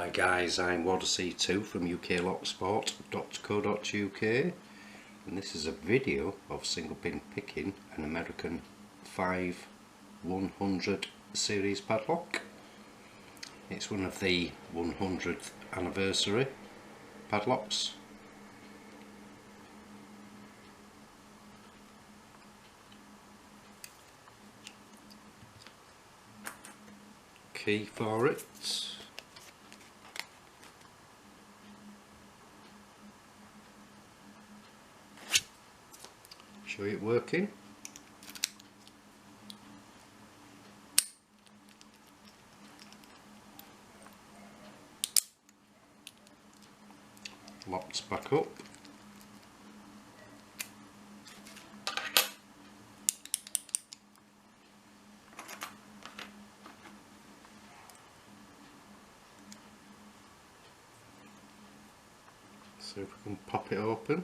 Hi guys, I'm Odyssey2 from uklocksport.co.uk, and this is a video of single pin picking an American 5100 series padlock. It's one of the 100th anniversary padlocks. Key for it. Show it working. Locks back up. So if we can pop it open.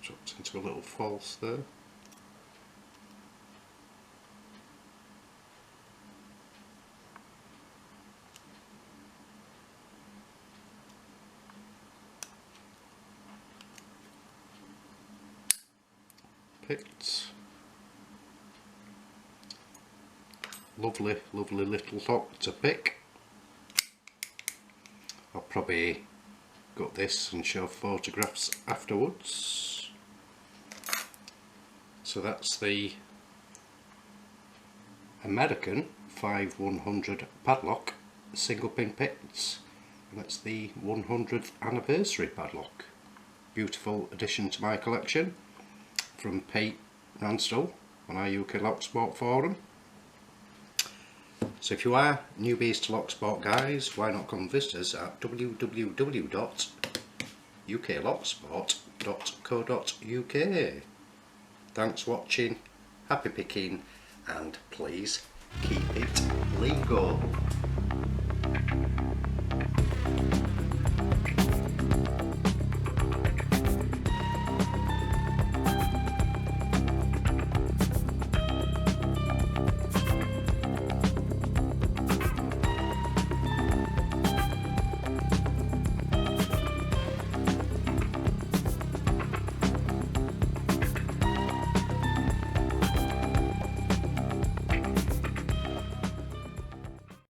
Dropped into a little false there. Picked. Lovely little lock to pick. I'll probably gut this and show photographs afterwards. So that's the American 5100 padlock, single pin picked, and that's the 100th anniversary padlock. Beautiful addition to my collection from Pete Ransdell on our UK Locksport forum. So if you are newbies to Locksport guys, why not come visit us at www.uklocksport.co.uk. Thanks for watching, happy picking, and please keep it legal.